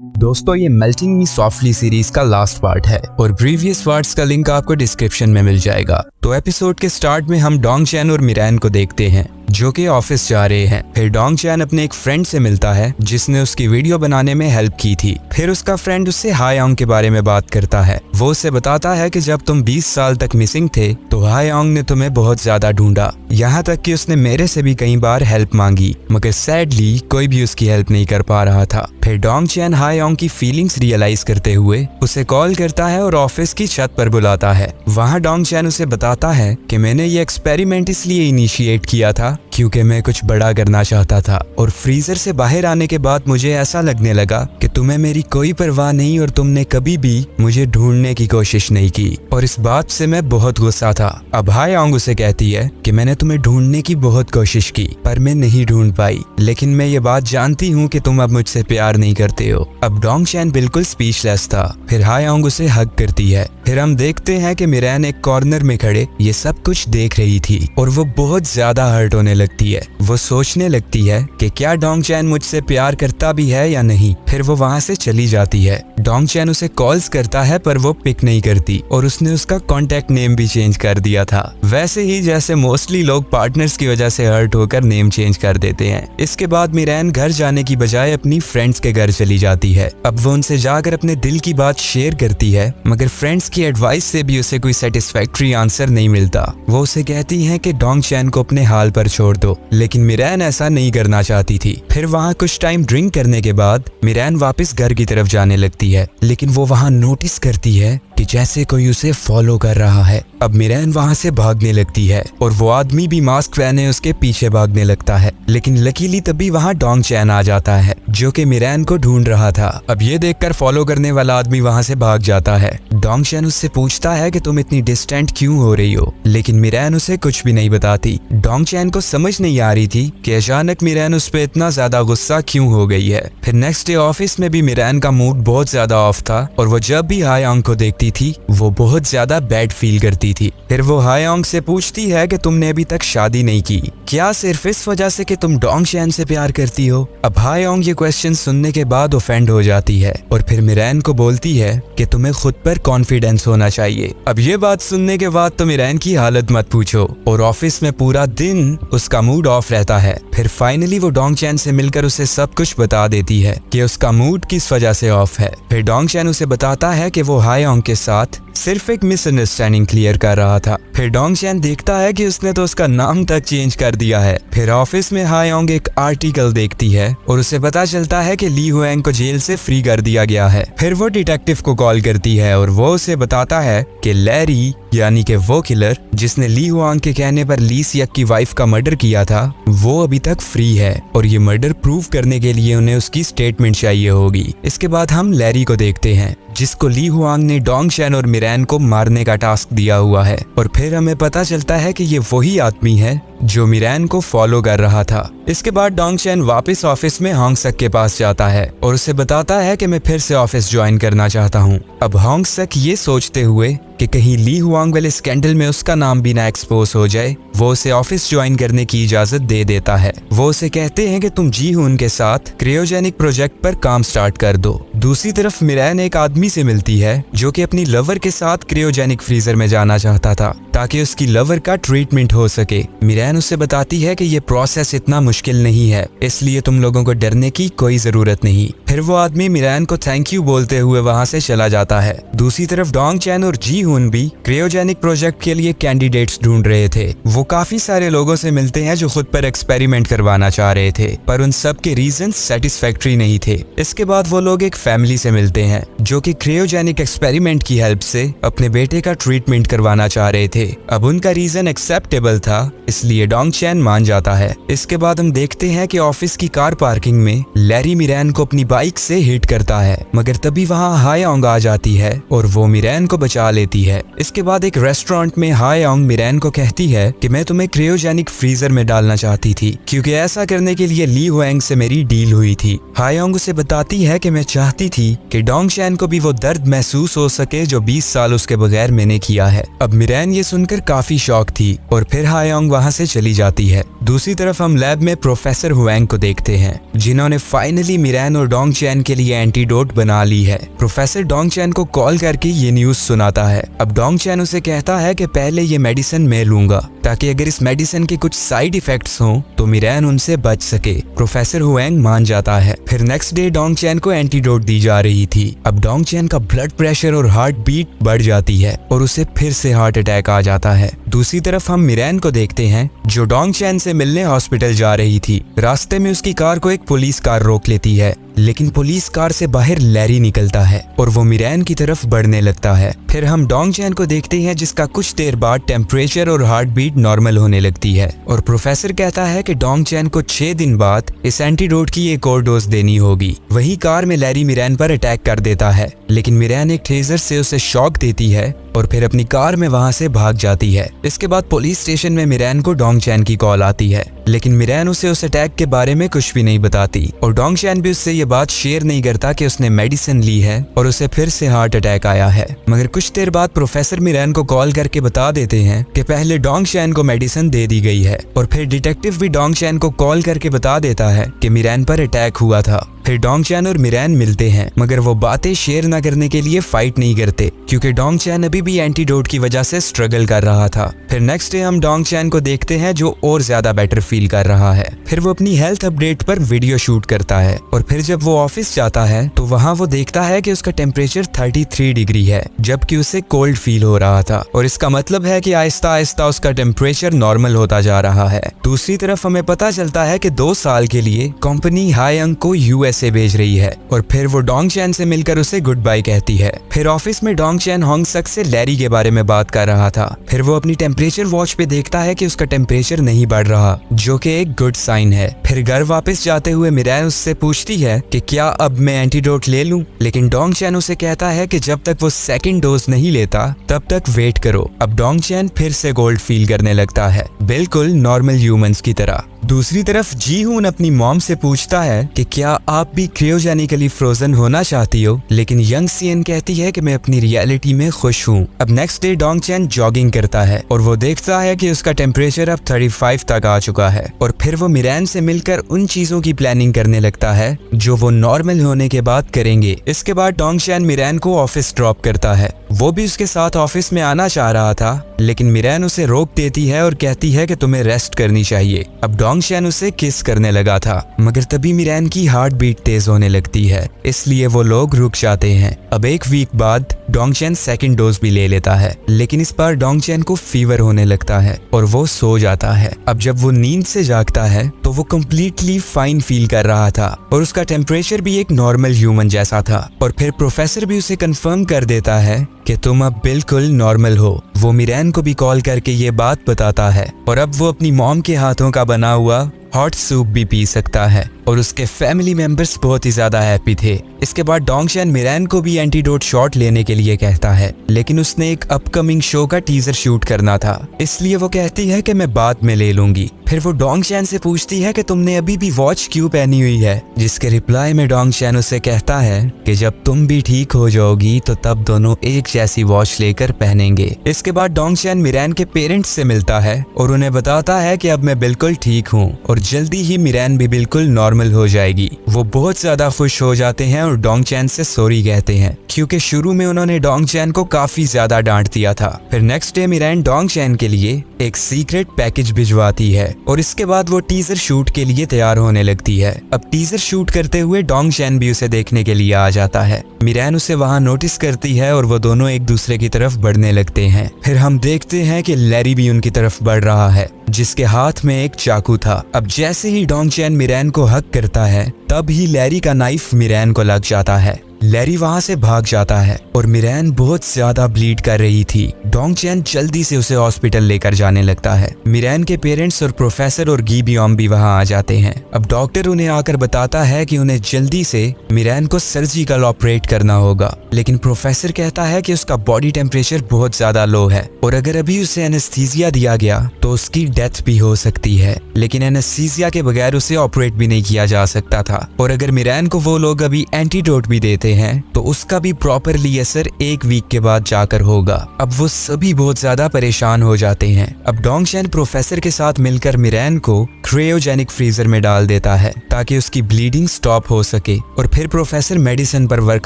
दोस्तों ये मेल्टिंग मी softly series का लास्ट पार्ट है और प्रीवियस पार्ट्स का लिंक आपको डिस्क्रिप्शन में मिल जाएगा। तो एपिसोड के स्टार्ट में हम डोंग चैन और मिरान को देखते हैं जो कि ऑफिस जा रहे हैं। फिर डोंग चैन अपने एक फ्रेंड से मिलता है जिसने उसकी वीडियो बनाने में हेल्प की थी। फिर उसका फ्रेंड उससे हायोंग के बारे में बात करता है। वो उसे बताता है कि जब तुम 20 साल तक मिसिंग थे तो हायोंग ने तुम्हें बहुत ज्यादा ढूंढा, यहाँ तक कि उसने मेरे से भी कई बार हेल्प मांगी, मगर सैडली कोई भी उसकी हेल्प नहीं कर पा रहा था। फिर डोंग चैन हायोंग की फीलिंग्स रियलाइज करते हुए उसे कॉल करता है और ऑफिस की छत पर बुलाता है। वहाँ डोंग चैन उसे बताता है कि मैंने ये एक्सपेरिमेंट इसलिए इनिशिएट किया था क्योंकि मैं कुछ बड़ा करना चाहता था, और फ्रीजर से बाहर आने के बाद मुझे ऐसा लगने लगा कि तुम्हें मेरी कोई परवाह नहीं और तुमने कभी भी मुझे ढूंढने की कोशिश नहीं की, और इस बात से मैं बहुत गुस्सा था। अब हायोंग उसे कहती है कि मैंने तुम्हें ढूंढने की बहुत कोशिश की पर मैं नहीं ढूंढ पाई, लेकिन मैं ये बात जानती हूँ कि तुम अब मुझसे प्यार नहीं करते हो। अब डोंग चैन बिल्कुल स्पीचलेस था। फिर हायोंग उसे हग करती है। फिर हम देखते हैं कि मिरान एक कॉर्नर में खड़े ये सब कुछ देख रही थी और वो बहुत ज्यादा हर्ट होने लगती है। वो सोचने लगती है कि क्या डोंग चैन मुझसे प्यार करता भी है या नहीं। फिर वो वहाँ से चली जाती है। डोंग चैन उसे कॉल्स करता है पर वो पिक नहीं करती और उसने उसका कॉन्टेक्ट नेम भी चेंज कर दिया था, वैसे ही जैसे मोस्टली लोग पार्टनर्स की वजह से हर्ट होकर नेम चेंज कर देते हैं। इसके बाद मिरान घर जाने की बजाय अपनी फ्रेंड्स के घर चली जाती है। अब वो उनसे जाकर अपने दिल की बात शेयर करती है, मगर फ्रेंड्स की एडवाइस से भी उसे कोई सेटिस्फैक्ट्री आंसर नहीं मिलता। वो उसे कहती है कि डोंग चैन को अपने हाल पर छोड़ दो, लेकिन मिरान ऐसा नहीं करना चाहती थी। फिर वहाँ कुछ टाइम ड्रिंक करने के बाद मिरान वापस घर की तरफ जाने लगती है, लेकिन वो वहाँ नोटिस करती है कि जैसे कोई उसे फॉलो कर रहा है। अब मिरान वहाँ से भागने लगती है और वो आदमी भी मास्क पहने उसके पीछे भागने लगता है, लेकिन लकीली तभी वहाँ डोंग चैन आ जाता है जो कि मिरान को ढूंढ रहा था। अब ये देखकर फॉलो करने वाला आदमी वहाँ से भाग जाता है। डोंग चैन उससे पूछता है कि तुम इतनी डिस्टेंट क्यों हो रही हो, लेकिन मिरान उसे कुछ भी नहीं बताती। डोंग चैन को समझ नहीं आ रही थी कि अचानक मिरान उस पर इतना ज्यादा गुस्सा क्यों हो गई है। फिर नेक्स्ट डे ऑफिस में भी मिरान का मूड बहुत ज्यादा ऑफ था और वो जब भी हायोंग को देखती थी वो बहुत ज्यादा बैड फील करती थी। फिर वो हायोंग से पूछती है कि तुमने अभी तक शादी नहीं की, क्या सिर्फ इस वजह से कि तुम डोंग चैन से प्यार करती हो। अब हायोंग ये क्वेश्चन सुनने के बाद ऑफेंड हो जाती है और फिर मिरान को बोलती है कि तुम्हें खुद पर कॉन्फिडेंस होना चाहिए। अब ये बात सुनने के बाद तो मिरान की हालत मत पूछो और ऑफिस में पूरा दिन उसका मूड ऑफ रहता है। फिर फाइनली वो डोंग चैन से मिलकर उसे सब कुछ बता देती है कि उसका मूड किस वजह से ऑफ है। फिर डोंग चैन उसे बताता है कि वो हायोंग के साथ सिर्फ एक मिसअंडरस्टैंडिंग क्लियर कर रहा था। फिर डोंग चैन देखता है कि उसने तो उसका नाम तक चेंज कर दिया है। फिर ऑफिस में हायोंग एक आर्टिकल देखती है और उसे पता चलता है कि ली हुएंग को जेल से फ्री कर दिया गया है। फिर वो डिटेक्टिव को कॉल करती है और वो उसे बताता है कि लैरी यानी कि वो किलर जिसने ली हुआंग के कहने पर ली सियक की वाइफ का मर्डर किया था वो अभी तक फ्री है और ये मर्डर प्रूव करने के लिए उन्हें उसकी स्टेटमेंट चाहिए होगी। इसके बाद हम लैरी को देखते हैं जिसको ली हुआंग ने डोंग चैन और मिरान को मारने का टास्क दिया हुआ है, और फिर हमें पता चलता है कि ये वही आदमी है जो मिरान को फॉलो कर रहा था। इसके बाद डोंग चैन वापस ऑफिस में होंग सक के पास जाता है और उसे बताता है कि मैं फिर से ऑफिस ज्वाइन करना चाहता हूँ। अब होंग सक ये सोचते हुए कि कहीं ली हुआंग वाले स्कैंडल में उसका नाम भी ना एक्सपोज हो जाए, वो उसे ऑफिस ज्वाइन करने की इजाजत दे देता है। वो उसे कहते हैं कि तुम जी हुन के साथ क्रियोजेनिक प्रोजेक्ट पर काम स्टार्ट कर दो। दूसरी तरफ मिरान एक आदमी से मिलती है जो कि अपनी लवर के साथ क्रियोजेनिक फ्रीजर में जाना चाहता था ताकि उसकी लवर का ट्रीटमेंट हो सके। मिरान उससे बताती है कि ये प्रोसेस इतना मुश्किल नहीं है, इसलिए तुम लोगों को डरने की कोई जरूरत नहीं। फिर वो आदमी मिरान को थैंक यू बोलते हुए वहाँ से चला जाता है। दूसरी तरफ डोंग चैन और जी हुन भी क्रियोजेनिक प्रोजेक्ट के लिए कैंडिडेट्स ढूंढ रहे थे। वो काफी सारे लोगों से मिलते हैं जो खुद पर एक्सपेरिमेंट करवाना चाह रहे थे, पर उन सब के रीजन सेटिस्फैक्ट्री नहीं थे। इसके बाद वो लोग एक फैमिली से मिलते हैं जो कि क्रियोजेनिक एक्सपेरिमेंट की हेल्प से अपने बेटे का ट्रीटमेंट करवाना चाह रहे थे। अब उनका रीजन एक्सेप्टेबल था, इसलिए डोंग चैन मान जाता है। इसके बाद हम देखते हैं कि ऑफिस की कार पार्किंग में लैरी मिरान को अपनी बाइक से हिट करता है, मगर तभी वहाँ हायोंग आ जाती है और वो मिरान को बचा लेती है। इसके बाद एक रेस्टोरेंट में हायोंग मिरान को कहती है कि मैं तुम्हें क्रियोजेनिक फ्रीजर में डालना चाहती थी क्योंकि ऐसा करने के लिए ली हुएंग से मेरी डील हुई थी। हायोंग उसे बताती है कि मैं चाहती थी कि डोंग चैन को भी वो दर्द महसूस हो सके जो 20 साल उसके बगैर मैंने किया है। अब मिरान ये सुनकर काफी शॉक थी और फिर हायोंग वहाँ से चली जाती है। दूसरी तरफ हम लैब में प्रोफेसर हुएंग को देखते हैं, जिन्होंने फाइनली मिरान और डोंग चैन के लिए एंटीडोट बना ली है। प्रोफेसर डोंग चैन को कॉल करके ये न्यूज सुनाता है। अब डोंग चैन उसे कहता है कि पहले ये मेडिसिन मैं लूंगा, ताकि अगर इस मेडिसिन के कुछ साइड इफेक्ट्स हों तो मिरान उनसे बच सके। प्रोफेसर हुएंग मान जाता है। फिर नेक्स्ट डे डोंग चैन को एंटीडोट दी जा रही थी। अब डोंग चैन का ब्लड प्रेशर और हार्ट बीट बढ़ जाती है और उसे फिर से हार्ट अटैक आ जाता है। दूसरी तरफ हम मिरान को देखते हैं, जो डोंग चैन से मिलने हॉस्पिटल जा रही थी। रास्ते में उसकी कार को एक पुलिस कार रोक लेती है, लेकिन पुलिस कार से बाहर लैरी निकलता है और वो मिरान की तरफ बढ़ने लगता है। फिर हम डोंग चैन को देखते हैं, जिसका कुछ देर बाद टेम्परेचर और हार्ट बीट नॉर्मल होने लगती है और प्रोफेसर कहता है कि डोंग चैन को 6 दिन बाद इस एंटीडोट की एक और डोज देनी होगी। वही कार में लैरी मिरान पर अटैक कर देता है, लेकिन मिरान एक टेजर से उसे शॉक देती है और फिर अपनी कार में वहां से भाग जाती है। इसके बाद पुलिस स्टेशन में मिरान को डोंग चैन की कॉल आती है, लेकिन मिरान उसे उस अटैक के बारे में कुछ भी नहीं बताती और डोंग चैन भी उससे ये बात शेयर नहीं करता कि उसने मेडिसिन ली है और उसे फिर से हार्ट अटैक आया है। मगर कुछ देर बाद प्रोफेसर मिरान को कॉल करके बता देते हैं कि पहले डोंग चैन को मेडिसिन दे दी गई है और फिर डिटेक्टिव भी डोंग चैन को कॉल करके बता देता है कि मिरान पर अटैक हुआ था। फिर डोंग चैन और मिरान मिलते हैं, मगर वो बातें शेयर न करने के लिए फाइट नहीं करते, क्योंकि डोंग चैन अभी भी एंटीडोट की वजह से स्ट्रगल कर रहा था। फिर नेक्स्ट डे हम डोंग चैन को देखते हैं, जो और ज्यादा बेटर फील कर रहा है। फिर वो अपनी हेल्थ अपडेट पर वीडियो शूट करता है और फिर जब वो ऑफिस जाता है तो वहाँ वो देखता है कि उसका टेम्परेचर 33 डिग्री है, जबकि उसे कोल्ड फील हो रहा था और इसका मतलब है कि आहिस्ता आहिस्ता उसका टेम्परेचर नॉर्मल होता जा रहा है। दूसरी तरफ हमें पता चलता है कि 2 साल के लिए कंपनी हायोंग को यूएसए भेज रही है और फिर वो डोंग चैन से मिलकर उसे गुड बाय कहती है। फिर ऑफिस में डोंग चैन होंग सक से लैरी के बारे में बात कर रहा था। फिर वो अपनी टेम्परेचर वॉच पे देखता है कि उसका टेम्परेचर नहीं बढ़ रहा, जो कि एक गुड साइन है। फिर घर वापस जाते हुए मिरान उससे पूछती है कि क्या अब मैं एंटीडोट ले लूं, लेकिन डोंग चैन उसे कहता है कि जब तक वो सेकंड डोज नहीं लेता तब तक वेट करो। अब डोंग चैन फिर से कोल्ड फील करने लगता है, बिल्कुल नॉर्मल ह्यूमंस की तरह। दूसरी तरफ जी हून अपनी मॉम से पूछता है कि क्या आप भी क्रियोजेनिकली फ्रोजन होना चाहती हो, लेकिन यंग सियन कहती है कि मैं अपनी रियलिटी में खुश हूँ। अब नेक्स्ट डे डोंग चैन जॉगिंग करता है और वो देखता है कि उसका टेम्परेचर अब 35 तक आ चुका है और फिर वो मिरान से मिलकर उन चीजों की प्लानिंग करने लगता है जो वो नॉर्मल होने के बाद करेंगे। इसके बाद डोंग चैन मिरान को ऑफिस ड्रॉप करता है। वो भी उसके साथ ऑफिस में आना चाह रहा था, लेकिन मिरान उसे रोक देती है और कहती है कि तुम्हें रेस्ट करनी चाहिए। अब डोंग चैन उसे किस करने लगा था, मगर तभी मिरान की हार्ट बीट तेज होने लगती है, इसलिए वो लोग रुक जाते हैं। अब एक वीक बाद डोंग चैन सेकंड डोज भी ले लेता है, लेकिन इस बार डोंग चैन को फीवर होने लगता है और वो सो जाता है। अब जब वो नींद से जागता है तो वो कम्प्लीटली फाइन फील कर रहा था और उसका टेम्परेचर भी एक नॉर्मल ह्यूमन जैसा था। और फिर प्रोफेसर भी उसे कंफर्म कर देता है कि तुम अब बिल्कुल नॉर्मल हो। वो मिरान को भी कॉल करके ये बात बताता है और अब वो अपनी मॉम के हाथों का बना हुआ हॉट सूप भी पी सकता है और उसके फैमिली मेंबर्स बहुत ही ज्यादा हैप्पी थे। इसके बाद डोंग चैन मिरान को भी एंटीडोट शॉट लेने के लिए कहता है, लेकिन उसने एक अपकमिंग शो का टीजर शूट करना था, इसलिए वो कहती है कि मैं बाद में ले लूंगी। फिर वो डोंग चैन से पूछती है कि तुमने अभी भी वॉच क्यों पहनी हुई है, जिसके रिप्लाई में डोंग चैन उसे कहता है कि जब तुम भी ठीक हो जाओगी तो तब दोनों एक जैसी वॉच लेकर पहनेंगे। इसके बाद डोंग चैन मिरान के पेरेंट्स से मिलता है और उन्हें बताता है कि अब मैं बिल्कुल ठीक हूँ और जल्दी ही मिरान भी बिल्कुल नॉर्मल हो जाएगी। वो बहुत ज्यादा खुश हो जाते हैं और डोंग चैन से सॉरी कहते हैं, क्योंकि शुरू में उन्होंने डोंग चैन को काफी ज्यादा डांट दिया था। फिर नेक्स्ट डे मिरान डोंग चैन के लिए एक सीक्रेट पैकेज भिजवाती है और इसके बाद वो टीजर शूट के लिए तैयार होने लगती है। अब टीजर शूट करते हुए डोंग चैन भी उसे देखने के लिए आ जाता है। मिरान उसे वहाँ नोटिस करती है और वो दोनों एक दूसरे की तरफ बढ़ने लगते हैं। फिर हम देखते हैं कि लैरी भी उनकी तरफ बढ़ रहा है, जिसके हाथ में एक चाकू था। अब जैसे ही डोंग चैन मिरान को हक करता है, तब ही लैरी का नाइफ मिरान को लग जाता है। लैरी वहां से भाग जाता है और मिरान बहुत ज्यादा ब्लीड कर रही थी। डोंग चैन जल्दी से उसे हॉस्पिटल लेकर जाने लगता है। मिरान के पेरेंट्स और प्रोफेसर और गी बियोम भी वहां आ जाते हैं। अब डॉक्टर उन्हें आकर बताता है कि उन्हें जल्दी से मिरान को सर्जिकल ऑपरेट करना होगा, लेकिन प्रोफेसर कहता है कि उसका बॉडी टेम्परेचर बहुत ज्यादा लो है और अगर अभी उसे एनेस्थीसिया दिया गया तो उसकी डेथ भी हो सकती है, लेकिन एनेस्थीसिया के बगैर उसे ऑपरेट भी नहीं किया जा सकता था। और अगर मिरान को वो लोग अभी एंटीडोट भी देते करते हैं तो उसका भी प्रॉपरली असर 1 वीक के बाद जाकर होगा। अब वो सभी बहुत ज्यादा परेशान हो जाते हैं। अब डोंगचैन प्रोफेसर के साथ मिलकर मिरैन को क्रायोजेनिक फ्रीजर में डाल देता है ताकि उसकी ब्लीडिंग स्टॉप हो सके, और फिर प्रोफेसर मेडिसिन पर वर्क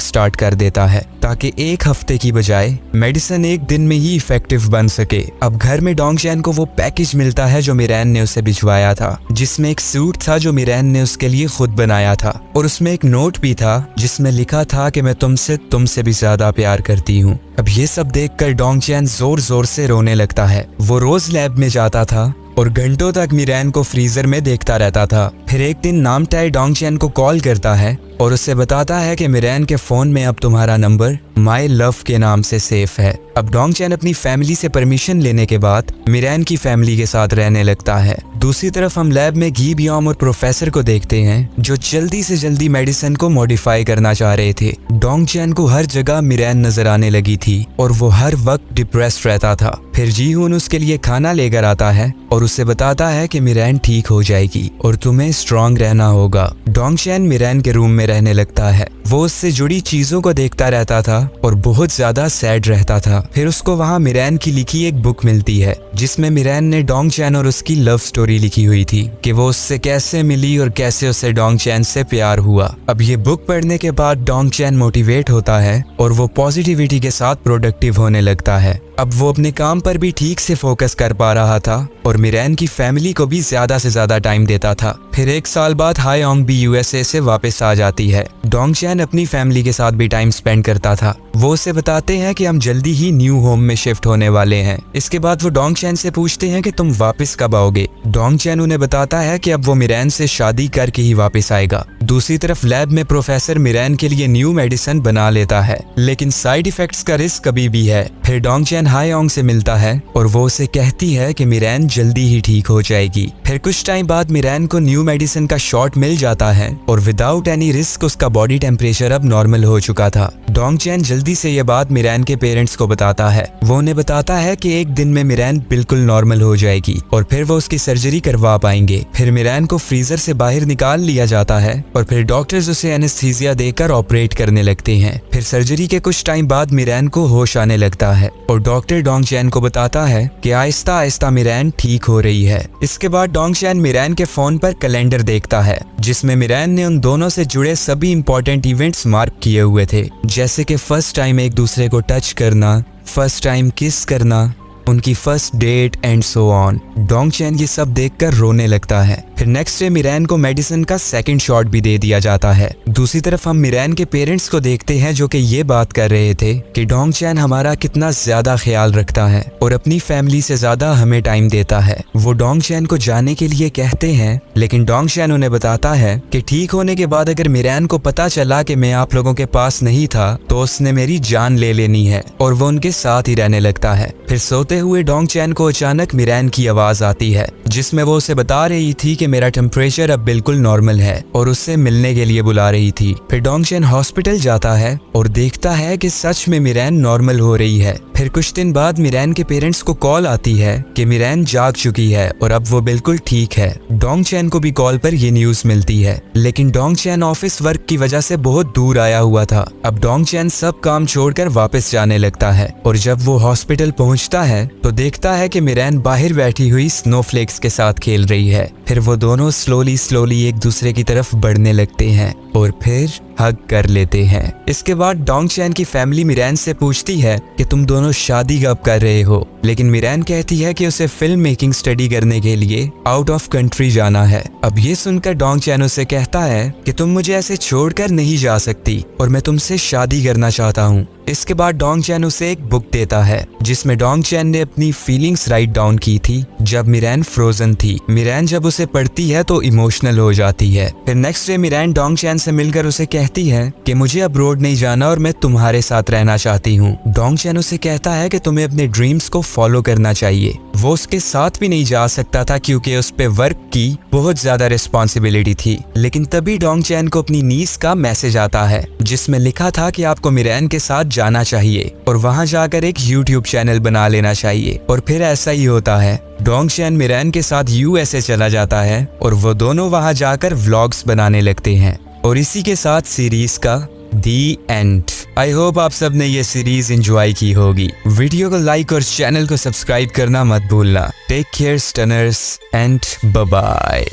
स्टार्ट कर देता है ताकि 1 हफ्ते की बजाय मेडिसिन 1 दिन में ही इफेक्टिव बन सके। अब घर में डोंगचैन को वो पैकेज मिलता है जो मिरैन ने उसे भिजवाया था, जिसमें एक सूट था जो मिरैन ने उसके लिए खुद बनाया था, और उसमें एक नोट भी था जिसमें लिखा था कि मैं तुमसे भी ज्यादा प्यार करती हूँ। अब ये सब देखकर डोंगचैन जोर जोर से रोने लगता है। वो रोज लैब में जाता था और घंटों तक मिरैन को फ्रीजर में देखता रहता था। फिर एक दिन नामटाई डोंगचैन को कॉल करता है और उसे बताता है कि मिरैन के फोन में अब तुम्हारा नंबर माई लव के नाम से सेफ है। अब डोंगचैन अपनी फैमिली से परमिशन लेने के बाद मिरैन की फैमिली के साथ रहने लगता है। दूसरी तरफ हम लैब में गी बियोम और प्रोफेसर को देखते हैं जो जल्दी से जल्दी मेडिसिन को मॉडिफाई करना चाह रहे थे। डोंगचैन को हर जगह मिरैन नजर आने लगी थी और वो हर वक्त डिप्रेस्ड रहता था। फिर जीहून उसके लिए खाना लेकर आता है और उसे बताता है कि मिरैन ठीक हो जाएगी और तुम्हें स्ट्रांग रहना होगा। डोंगचैन मिरैन के रूम में रहने लगता है। वो उससे जुड़ी चीजों को देखता रहता था और बहुत ज्यादा सैड रहता था। फिर उसको वहाँ मिरैन की लिखी एक बुक मिलती है जिसमें मिरैन ने डोंगचैन और उसकी लव स्टोरी लिखी हुई थी कि वो उससे कैसे मिली और कैसे उसे डोंगचैन से प्यार हुआ। अब ये बुक पढ़ने के बाद डोंगचैन मोटिवेट होता है और वो पॉजिटिविटी के साथ प्रोडक्टिव होने लगता है। अब वो अपने काम पर भी ठीक से फोकस कर पा रहा था और मिरैन की फैमिली को भी ज्यादा से ज्यादा टाइम देता था। फिर 1 साल बाद हायोंग भी यूएसए से वापस आ जाती है। डोंगचैन अपनी फैमिली के साथ भी टाइम स्पेंड करता था। वो उसे बताते हैं कि हम जल्दी ही न्यू होम में शिफ्ट होने वाले हैं। इसके बाद वो डोंगचैन से पूछते हैं कि तुम वापस कब आओगे। डोंगचैन उन्हें बताता है कि अब वो मिरैन से शादी करके ही वापस आएगा। दूसरी तरफ लैब में प्रोफेसर मिरैन के लिए न्यू मेडिसिन बना लेता है, लेकिन साइड इफेक्ट्स का रिस्क कभी भी है। फिर डोंगचैन हायोंग से मिलता है और वो उसे कहती है कि मिरैन जल्दी ही ठीक हो जाएगी। फिर कुछ टाइम बाद मिरैन को न्यू मेडिसिन का शॉट मिल जाता है और विदाउट एनी रिस्क उसका बॉडी टेम्परेचर अब नॉर्मल हो चुका था। डोंगचैन जल्दी से ये बात मिरैन के पेरेंट्स को बताता है। वो उन्हें बताता है कि 1 दिन में मिरैन बिल्कुल नॉर्मल हो जाएगी और फिर वो उसकी सर्जरी करवा पाएंगे। फिर मिरैन को फ्रीजर से बाहर निकाल लिया जाता है और फिर डॉक्टर्स उसे एनेस्थीसिया देकर ऑपरेट करने लगते हैं। फिर सर्जरी के कुछ टाइम बाद मिरैन को होश आने लगता है और डॉक्टर डोंगचैन को बताता है कि आहिस्ता आहिस्ता मिरैन ठीक हो रही है। इसके बाद डोंगचैन मिरैन के फोन पर कैलेंडर देखता है जिसमें मिरैन ने उन दोनों से जुड़े सभी इंपॉर्टेंट इवेंट्स मार्क किए हुए थे, जैसे कि फर्स्ट टाइम एक दूसरे को टच करना, फर्स्ट टाइम किस करना, उनकी first date and so on. डोंगचैन ये सब देखकर रोने लगता है। फिर नेक्स्ट डे मिरैन को मेडिसिन का सेकंड शॉट भी दे दिया जाता है। दूसरी तरफ हम मिरैन के पेरेंट्स को देखते हैं जो कि ये बात कर रहे थे कि डोंगचैन हमारा कितना ज्यादा ख्याल रखता है और अपनी फैमिली से ज्यादा हमें टाइम देता है। वो डोंगचैन को जाने के लिए कहते हैं, लेकिन डोंगचैन उन्हें बताता है कि ठीक होने के बाद अगर मिरैन को पता चला कि मैं आप लोगों के पास नहीं था तो उसने मेरी जान ले लेनी है, और वो उनके साथ ही रहने लगता है। फिर सोते हुए डोंगचैन को अचानक मिरैन की आवाज आती है जिसमें वो उसे बता रही थी कि मेरा टेम्परेचर अब बिल्कुल नॉर्मल है और उससे मिलने के लिए बुला रही थी। फिर डोंगचैन हॉस्पिटल जाता है और देखता है कि सच में मिरैन नॉर्मल हो रही है। फिर कुछ दिन बाद मिरैन के पेरेंट्स को कॉल आती है कि मिरैन जाग चुकी है और अब वो बिल्कुल ठीक है। डोंगचैन को भी कॉल पर ये न्यूज मिलती है, लेकिन डोंगचैन ऑफिस वर्क की वजह से बहुत दूर आया हुआ था। अब डोंगचैन सब काम छोड़कर वापस जाने लगता है और जब वो हॉस्पिटल पहुंचता है तो देखता है कि मिरैन बाहर बैठी हुई स्नोफ्लेक्स के साथ खेल रही है। फिर वो दोनों स्लोली एक दूसरे की तरफ बढ़ने लगते हैं और फिर हग कर लेते हैं। इसके बाद डोंगचैन की फैमिली मिरैन से पूछती है कि तुम दोनों शादी कब कर रहे हो, लेकिन मिरैन कहती है कि उसे फिल्म मेकिंग स्टडी करने के लिए आउट ऑफ कंट्री जाना है। अब ये सुनकर डोंगचैन उसे कहता है कि तुम मुझे ऐसे छोड़कर नहीं जा सकती और मैं तुमसे शादी करना चाहता हूँ। इसके बाद डोंगचैन उसे एक बुक देता है जिसमें डोंगचैन ने अपनी फीलिंग्स राइट डाउन की थी जब मिरैन फ्रोजन थी। मिरैन जब उसे पढ़ती है तो इमोशनल हो जाती है। फिर नेक्स्ट डे मिरैन डोंगचैन से मिलकर उसे कहती है कि मुझे अब्रॉड नहीं जाना और मैं तुम्हारे साथ रहना चाहती हूँ। डोंगचैन उसे कहता है कि तुम्हें अपने ड्रीम्स को फॉलो करना चाहिए। वो उसके साथ भी नहीं जा सकता था क्योंकि उस पे वर्क की बहुत ज्यादा रिस्पॉन्सिबिलिटी थी, लेकिन तभी डोंगचैन को अपनी नीस का मैसेज आता है जिसमें लिखा था कि आपको मिरैन के साथ जाना चाहिए और वहां जाकर एक यूट्यूब चैनल बना लेना चाहिए। और फिर ऐसा ही होता है। डोंगचैन मिरैन के साथ यूएसए चला जाता है और वो दोनों वहां जाकर व्लॉग्स बनाने लगते हैं। और इसी के साथ सीरीज का दी एंड। आई होप आप सब ने ये सीरीज एंजॉय की होगी। वीडियो को लाइक और चैनल को सब्सक्राइब करना मत भूलना। Take care stunners and bye bye.